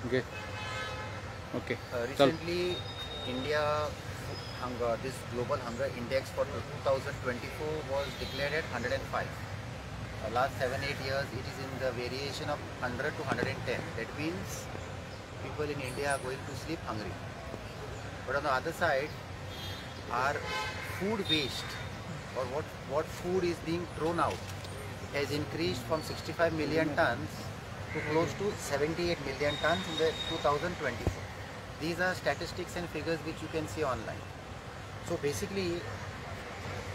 Okay. Okay. Chal. Recently, India hunger, this global hunger index for 2024 was declared at 105. Last 7-8 years, it is in the variation of 100 to 110. That means people in India are going to sleep hungry. But on the other side, our food waste, or what food is being thrown out, has increased from 65 million tons to close to 78 million tons in the 2024. These are statistics and figures which you can see online. So basically,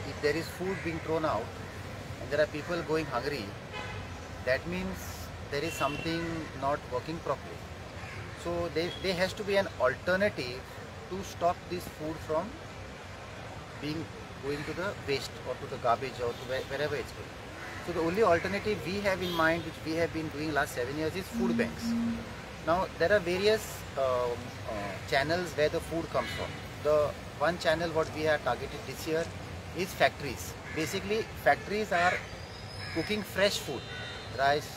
if there is food being thrown out and there are people going hungry, that means there is something not working properly. So there has to be an alternative to stop this food from being going to the waste or to the garbage or to wherever it's going. So the only alternative we have in mind, which we have been doing last 7 years, is food banks. Now there are various channels where the food comes from. The one channel what we have targeted this year is factories. Basically, factories are cooking fresh food, rice,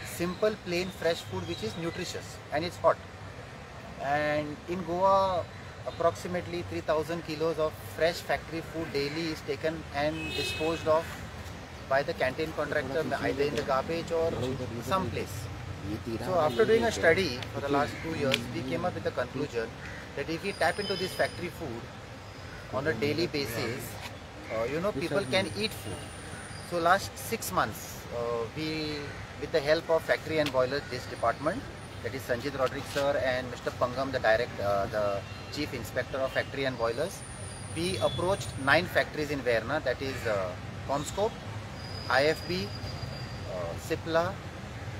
simple plain fresh food which is nutritious and it's hot. And in Goa, approximately 3,000 kilos of fresh factory food daily is taken and disposed of by the canteen contractor, either in the garbage or someplace. So after doing a study for the last 2 years, we came up with the conclusion that if we tap into this factory food on a daily basis, people can eat food. So last 6 months, we, with the help of factory and boilers, this department, that is Sanjit Rodriguez sir and Mr. Pangam, the chief inspector of factory and boilers, we approached 9 factories in Verna, that is Comscope, IFB, Cipla,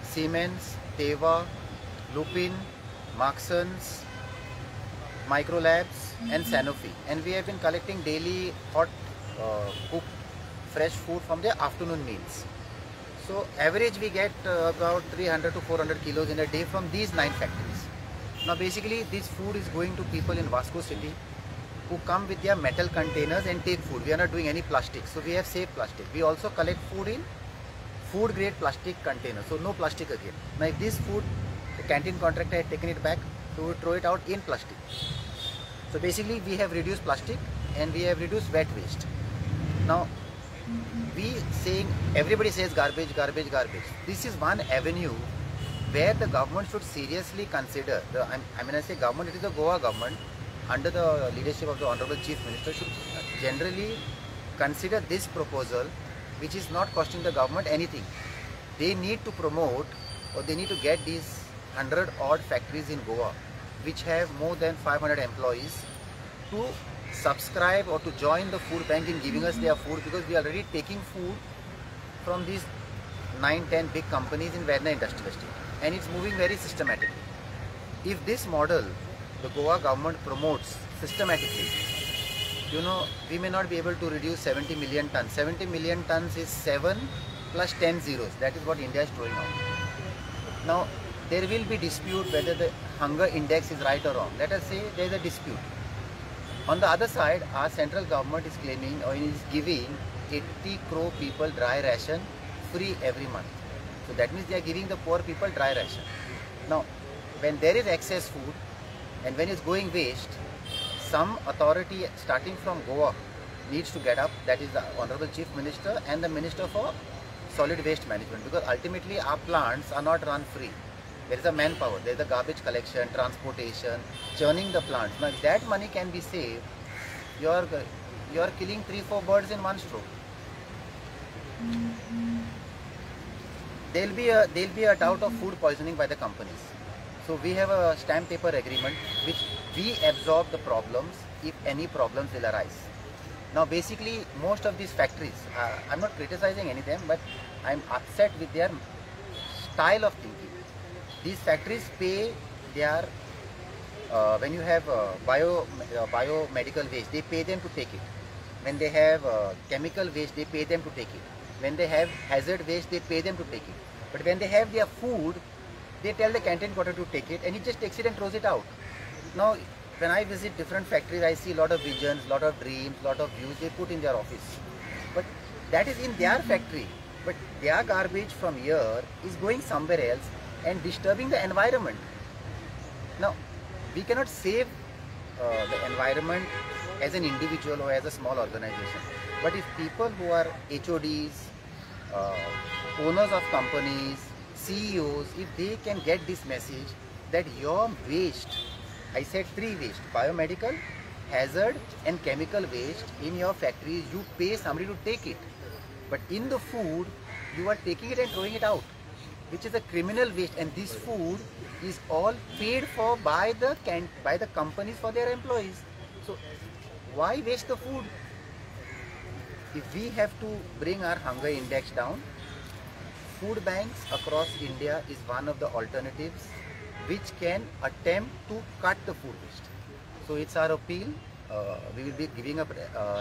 Siemens, Teva, Lupin, Marksons, Microlabs and Sanofi, and we have been collecting daily hot cooked fresh food from their afternoon meals. So average we get about 300 to 400 kilos in a day from these 9 factories. Now basically this food is going to people in Vasco City who come with their metal containers and take food. We are not doing any plastic, so we have safe plastic. We also collect food in food grade plastic containers, so no plastic again. Now if this food, the canteen contractor had taken it back, so we throw it out in plastic. So basically we have reduced plastic and we have reduced wet waste. Now everybody says garbage, garbage, garbage. This is one avenue where the government should seriously consider, I say government, it is the Goa government under the leadership of the Honorable Chief Minister should generally consider this proposal, which is not costing the government anything. They need to promote, or they need to get these 100 odd factories in Goa which have more than 500 employees to subscribe or to join the food bank in giving us their food, because we are already taking food from these 9-10 big companies in Verna Industrial Estate, and it's moving very systematically. If this model the Goa government promotes systematically, we may not be able to reduce 70 million tons. 70 million tons is 7 plus 10 zeros. That is what India is throwing out. Now, there will be dispute whether the hunger index is right or wrong. Let us say there is a dispute. On the other side, our central government is claiming or is giving 80 crore people dry ration free every month. So that means they are giving the poor people dry ration. Now, when there is excess food and when it's going waste, some authority starting from Goa needs to get up, that is the Honorable Chief Minister and the Minister for Solid Waste Management, because ultimately our plants are not run free. There is a manpower, there is a garbage collection, transportation, churning the plants. Now if that money can be saved, you are killing 3-4 birds in one stroke. There will be a doubt of food poisoning by the companies. So we have a stamp paper agreement which we absorb the problems if any problems will arise. Now basically most of these factories, I'm not criticizing any of them, but I'm upset with their style of thinking. These factories pay their, when you have biomedical waste, they pay them to take it. When they have chemical waste, they pay them to take it. When they have hazard waste, they pay them to take it. But when they have their food, they tell the canteen quarter to take it, and he just takes it and throws it out. Now, when I visit different factories, I see a lot of visions, lot of dreams, lot of views they put in their office. But that is in their factory. But their garbage from here is going somewhere else and disturbing the environment. Now, we cannot save the environment as an individual or as a small organization. But if people who are HODs, owners of companies, CEOs, if they can get this message that your waste, I said three waste, biomedical, hazard and chemical waste in your factories, you pay somebody to take it. But in the food, you are taking it and throwing it out, which is a criminal waste, and this food is all paid for by the companies for their employees. So why waste the food? If we have to bring our hunger index down, food banks across India is one of the alternatives which can attempt to cut the food waste. So it's our appeal. We will be giving a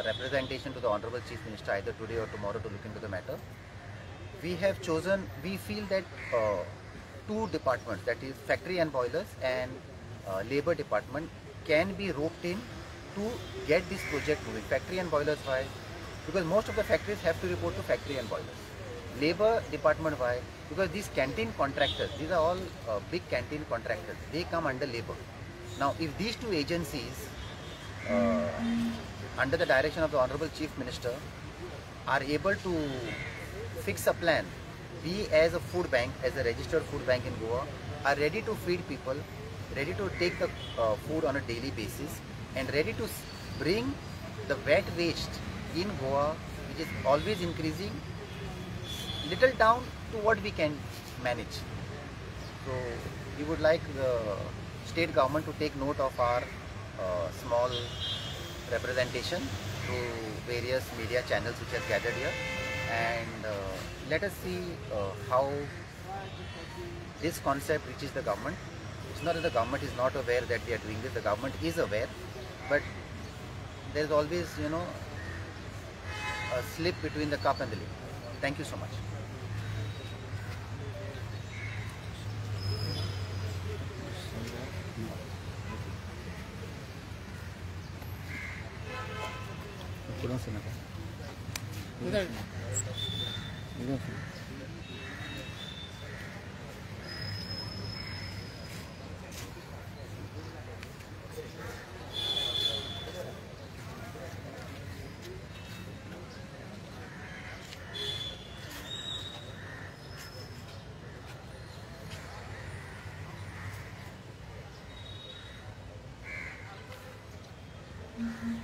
representation to the Honorable Chief Minister either today or tomorrow to look into the matter. We have chosen, we feel that two departments, that is factory and boilers and labor department, can be roped in to get this project moving. Factory and boilers, why? Because most of the factories have to report to factory and boilers. Labor department, why? Because these canteen contractors, these are all big canteen contractors, they come under labor. Now if these two agencies under the direction of the Honorable Chief Minister are able to fix a plan, we as a food bank, as a registered food bank in Goa, are ready to feed people, ready to take the food on a daily basis, and ready to bring the wet waste in Goa, which is always increasing, little down to what we can manage. So we would like the state government to take note of our small representation through various media channels which has gathered here, and let us see how this concept reaches the government. It's not that the government is not aware that they are doing this, the government is aware, but there is always, a slip between the cup and the lip. Thank you so much. Mm-hmm.